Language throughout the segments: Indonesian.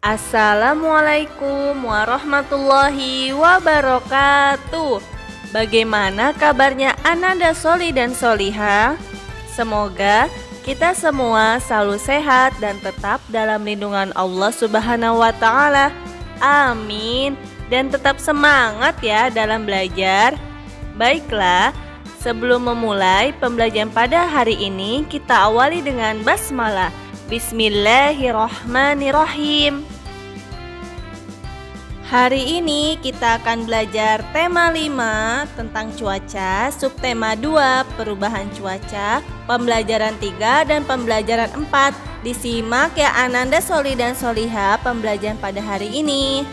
Assalamualaikum warahmatullahi wabarakatuh. Bagaimana kabarnya Ananda Soli dan Soliha? Semoga kita semua selalu sehat dan tetap dalam lindungan Allah Subhanahu wa Ta'ala. Amin. Dan tetap semangat ya dalam belajar. Baiklah, sebelum memulai pembelajaran pada hari ini, kita awali dengan basmalah. Bismillahirrahmanirrahim. Hari ini kita akan belajar tema 5 tentang cuaca, subtema 2 perubahan cuaca, pembelajaran 3 dan pembelajaran 4. Disimak ya Ananda Soli dan Soliha pembelajaran pada hari ini.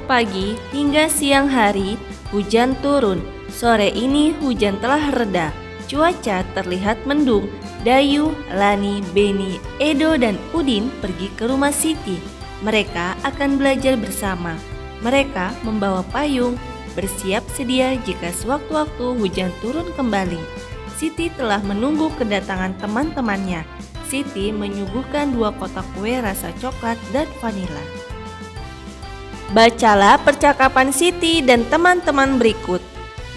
Pagi hingga siang hari hujan turun. Sore ini hujan telah reda. Cuaca terlihat mendung. Dayu, Lani, Beni, Edo dan Udin pergi ke rumah Siti. Mereka akan belajar bersama. Mereka membawa payung, bersiap sedia jika sewaktu-waktu hujan turun kembali. Siti telah menunggu kedatangan teman-temannya. Siti menyuguhkan 2 kotak kue rasa coklat dan vanila. Bacalah percakapan Siti dan teman-teman berikut.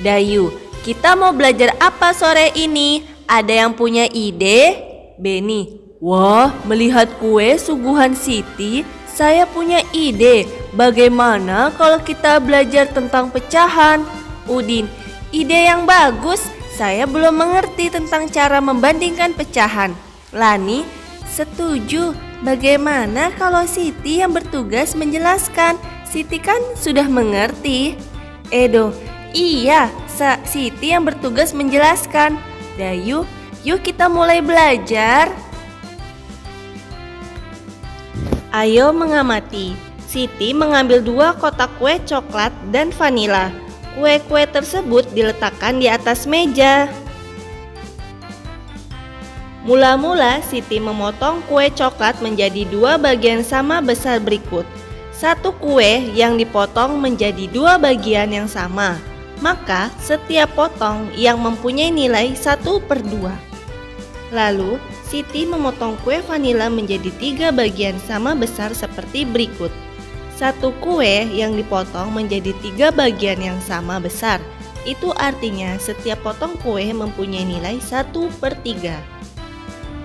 Dayu, kita mau belajar apa sore ini? Ada yang punya ide? Beni, wah, melihat kue suguhan Siti, saya punya ide. Bagaimana kalau kita belajar tentang pecahan? Udin, ide yang bagus. Saya belum mengerti tentang cara membandingkan pecahan. Lani, setuju. Bagaimana kalau Siti yang bertugas menjelaskan? Siti kan sudah mengerti. Edo, iya, Siti yang bertugas menjelaskan. Dayu, yuk kita mulai belajar. Ayo mengamati. Siti mengambil 2 kotak kue coklat dan vanila. Kue-kue tersebut diletakkan di atas meja. Mula-mula Siti memotong kue coklat menjadi 2 bagian sama besar berikut. 1 kue yang dipotong menjadi 2 bagian yang sama. Maka setiap potong yang mempunyai nilai 1/2. Lalu Siti memotong kue vanila menjadi 3 bagian sama besar seperti berikut. 1 kue yang dipotong menjadi 3 bagian yang sama besar. Itu artinya setiap potong kue mempunyai nilai 1/3.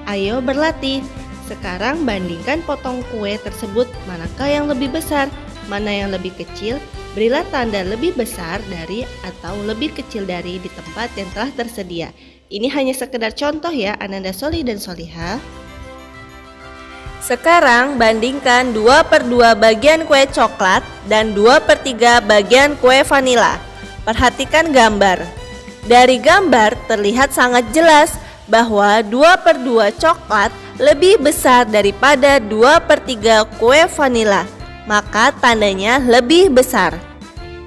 Ayo berlatih. Sekarang bandingkan potong kue tersebut, manakah yang lebih besar, mana yang lebih kecil. Berilah tanda lebih besar dari atau lebih kecil dari di tempat yang telah tersedia. Ini hanya sekedar contoh ya Ananda Soli dan Soliha. Sekarang bandingkan 2/2 bagian kue coklat dan 2/3 bagian kue vanila. Perhatikan gambar. Dari gambar terlihat sangat jelas bahwa 2/2 coklat lebih besar daripada 2/3 kue vanila. Maka tandanya lebih besar.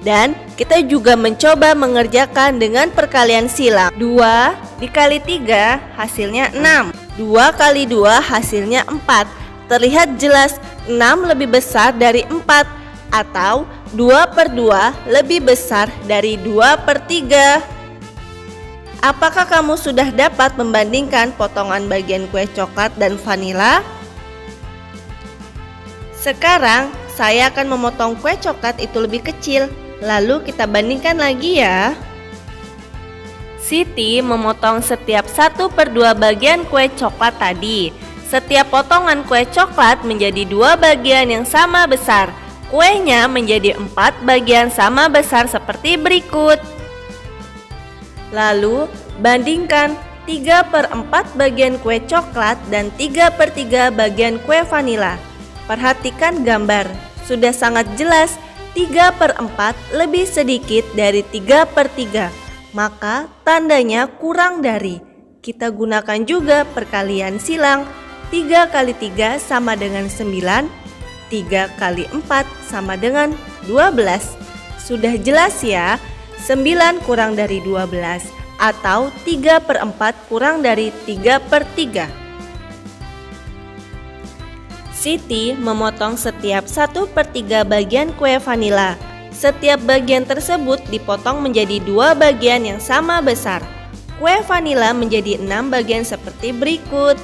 Dan kita juga mencoba mengerjakan dengan perkalian silang. 2 dikali 3 hasilnya 6. 2 kali 2 hasilnya 4. Terlihat jelas 6 lebih besar dari 4 atau 2/2 lebih besar dari 2/3. Apakah kamu sudah dapat membandingkan potongan bagian kue coklat dan vanila? Sekarang saya akan memotong kue coklat itu lebih kecil. Lalu kita bandingkan lagi ya. Siti memotong setiap 1/2 bagian kue coklat tadi. Setiap potongan kue coklat menjadi 2 bagian yang sama besar. Kuenya menjadi 4 bagian sama besar seperti berikut. Lalu bandingkan 3/4 bagian kue coklat dan 3/3 bagian kue vanila. Perhatikan gambar. Sudah sangat jelas 3/4 lebih sedikit dari 3/3, maka tandanya kurang dari. Kita gunakan juga perkalian silang. 3 kali 3 sama dengan 9, 3 kali 4 sama dengan 12. Sudah jelas ya, 9 kurang dari 12 atau 3/4 kurang dari 3/3. Siti memotong setiap 1/3 bagian kue vanila. Setiap bagian tersebut dipotong menjadi 2 bagian yang sama besar. Kue vanila menjadi 6 bagian seperti berikut.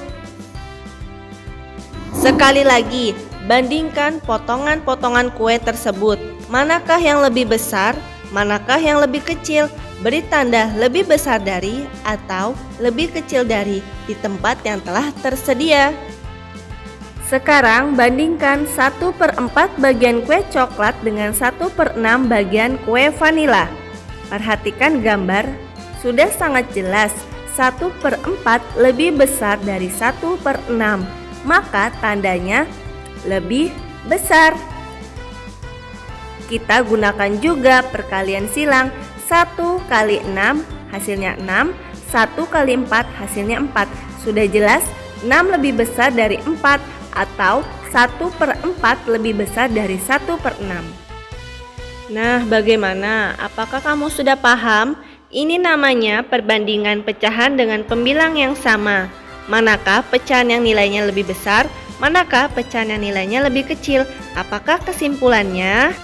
Sekali lagi, bandingkan potongan-potongan kue tersebut. Manakah yang lebih besar, manakah yang lebih kecil? Beri tanda lebih besar dari atau lebih kecil dari di tempat yang telah tersedia. Sekarang bandingkan 1/4 bagian kue coklat dengan 1/6 bagian kue vanila. Perhatikan gambar, sudah sangat jelas 1/4 lebih besar dari 1/6, maka tandanya lebih besar. Kita gunakan juga perkalian silang, 1 kali 6 hasilnya 6, 1 kali 4 hasilnya 4. Sudah jelas 6 lebih besar dari 4 atau 1/4 lebih besar dari 1/6. Nah, bagaimana? Apakah kamu sudah paham? Ini namanya perbandingan pecahan dengan pembilang yang sama. Manakah pecahan yang nilainya lebih besar? Manakah pecahan yang nilainya lebih kecil? Apakah kesimpulannya?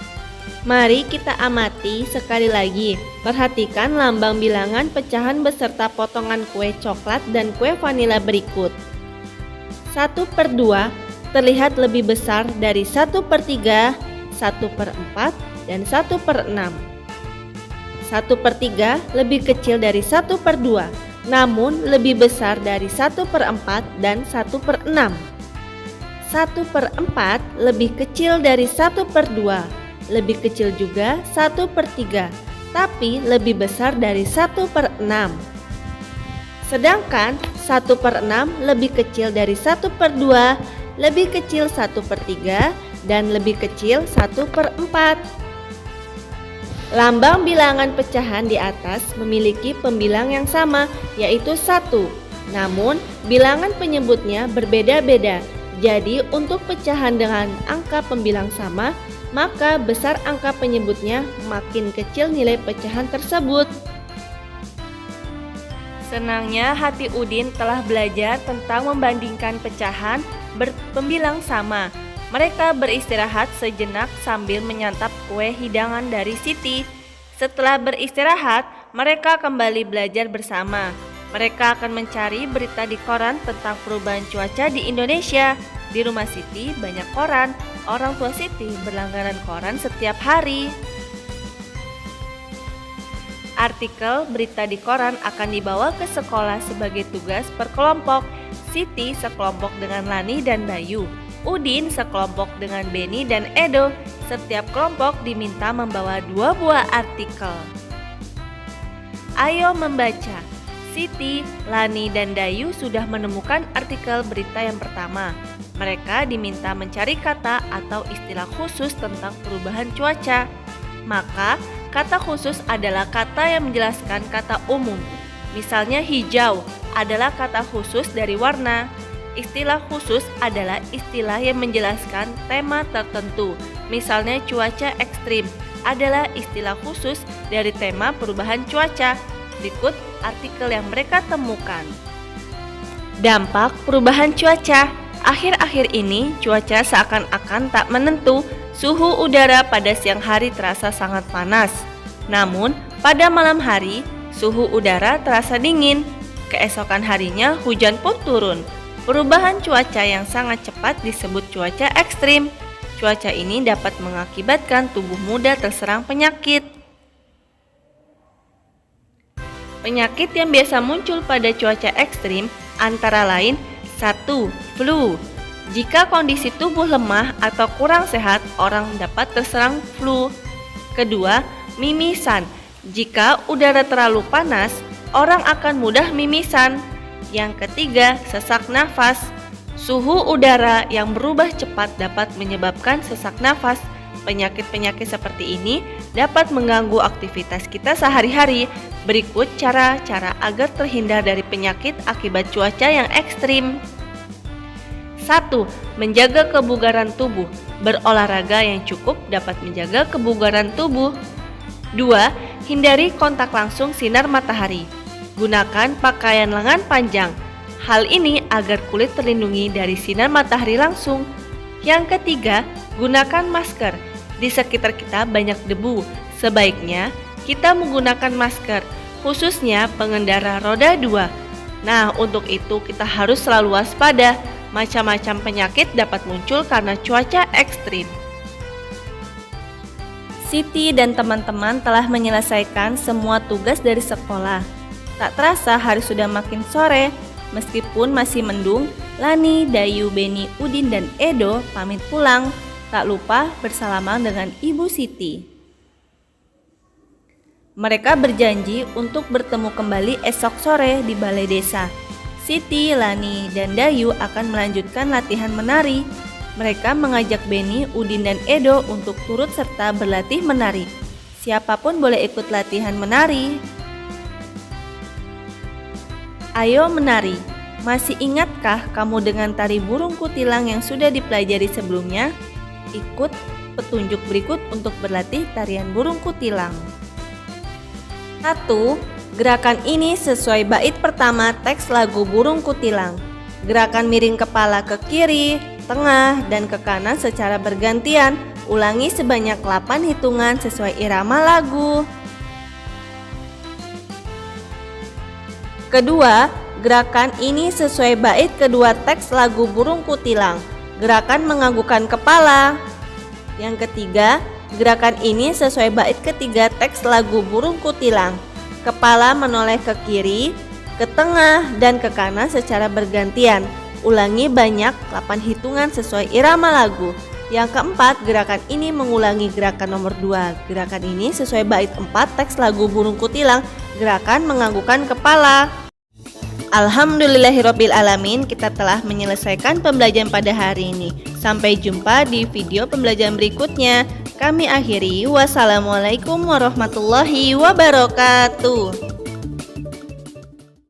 Mari kita amati sekali lagi. Perhatikan lambang bilangan pecahan beserta potongan kue coklat dan kue vanila berikut. 1/2 terlihat lebih besar dari 1/3, 1/4, dan 1/6. 1/3 lebih kecil dari 1/2, namun lebih besar dari 1/4 dan 1/6. 1/4 lebih kecil dari 1/2, lebih kecil juga 1/3, tapi lebih besar dari 1/6. Sedangkan 1/6 lebih kecil dari 1/2, lebih kecil 1/3, dan lebih kecil 1/4. Lambang bilangan pecahan di atas memiliki pembilang yang sama, yaitu 1. Namun, bilangan penyebutnya berbeda-beda. Jadi, untuk pecahan dengan angka pembilang sama, maka besar angka penyebutnya makin kecil nilai pecahan tersebut. Senangnya hati Udin telah belajar tentang membandingkan pecahan berpembilang sama. Mereka beristirahat sejenak sambil menyantap kue hidangan dari Siti. Setelah beristirahat, mereka kembali belajar bersama. Mereka akan mencari berita di koran tentang perubahan cuaca di Indonesia. Di rumah Siti banyak koran. Orang tua Siti berlangganan koran setiap hari. Artikel berita di koran akan dibawa ke sekolah sebagai tugas per kelompok. Siti sekelompok dengan Lani dan Bayu. Udin sekelompok dengan Beni dan Edo. Setiap kelompok diminta membawa 2 buah artikel. Ayo membaca. Siti, Lani, dan Dayu sudah menemukan artikel berita yang pertama. Mereka diminta mencari kata atau istilah khusus tentang perubahan cuaca. Maka, kata khusus adalah kata yang menjelaskan kata umum. Misalnya hijau adalah kata khusus dari warna. Istilah khusus adalah istilah yang menjelaskan tema tertentu. Misalnya cuaca ekstrim adalah istilah khusus dari tema perubahan cuaca. Berikut artikel yang mereka temukan. Dampak perubahan cuaca. Akhir-akhir ini cuaca seakan-akan tak menentu. Suhu udara pada siang hari terasa sangat panas. Namun pada malam hari suhu udara terasa dingin. Keesokan harinya hujan pun turun. Perubahan cuaca yang sangat cepat disebut cuaca ekstrim. Cuaca ini dapat mengakibatkan tubuh mudah terserang penyakit. Penyakit yang biasa muncul pada cuaca ekstrim antara lain 1. Flu. Jika kondisi tubuh lemah atau kurang sehat, orang dapat terserang flu. Kedua, mimisan. Jika udara terlalu panas, orang akan mudah mimisan. Yang ketiga, sesak nafas. Suhu udara yang berubah cepat dapat menyebabkan sesak nafas. Penyakit-penyakit seperti ini dapat mengganggu aktivitas kita sehari-hari. Berikut cara-cara agar terhindar dari penyakit akibat cuaca yang ekstrim. 1. Menjaga kebugaran tubuh. Berolahraga yang cukup dapat menjaga kebugaran tubuh. 2. Hindari kontak langsung sinar matahari. Gunakan pakaian lengan panjang. Hal ini agar kulit terlindungi dari sinar matahari langsung. Yang ketiga, gunakan masker. Di sekitar kita banyak debu. Sebaiknya kita menggunakan masker, khususnya pengendara roda 2. Nah, untuk itu kita harus selalu waspada. macam-macam penyakit dapat muncul karena cuaca ekstrim. Siti dan teman-teman telah menyelesaikan semua tugas dari sekolah. Tak terasa hari sudah makin sore. Meskipun masih mendung, Lani, Dayu, Beni, Udin, dan Edo pamit pulang. Tak lupa bersalaman dengan Ibu Siti. Mereka berjanji untuk bertemu kembali esok sore di balai desa. Siti, Lani, dan Dayu akan melanjutkan latihan menari. Mereka mengajak Beni, Udin, dan Edo untuk turut serta berlatih menari. Siapapun boleh ikut latihan menari. Ayo menari. Masih ingatkah kamu dengan tari burung kutilang yang sudah dipelajari sebelumnya? Ikut petunjuk berikut untuk berlatih tarian burung kutilang. 1. Gerakan ini sesuai bait pertama teks lagu burung kutilang. Gerakan miring kepala ke kiri, tengah, dan ke kanan secara bergantian. Ulangi sebanyak 8 hitungan sesuai irama lagu. Kedua, gerakan ini sesuai bait kedua teks lagu burung kutilang. Gerakan menganggukkan kepala. Yang ketiga, gerakan ini sesuai bait ketiga teks lagu burung kutilang. Kepala menoleh ke kiri, ke tengah, dan ke kanan secara bergantian. Ulangi banyak 8 hitungan sesuai irama lagu. Yang keempat, gerakan ini mengulangi gerakan nomor 2. Gerakan ini sesuai bait 4 teks lagu burung kutilang. Gerakan menganggukkan kepala. Alhamdulillahirabbil alamin, kita telah menyelesaikan pembelajaran pada hari ini. Sampai jumpa di video pembelajaran berikutnya. Kami akhiri, wassalamualaikum warahmatullahi wabarakatuh.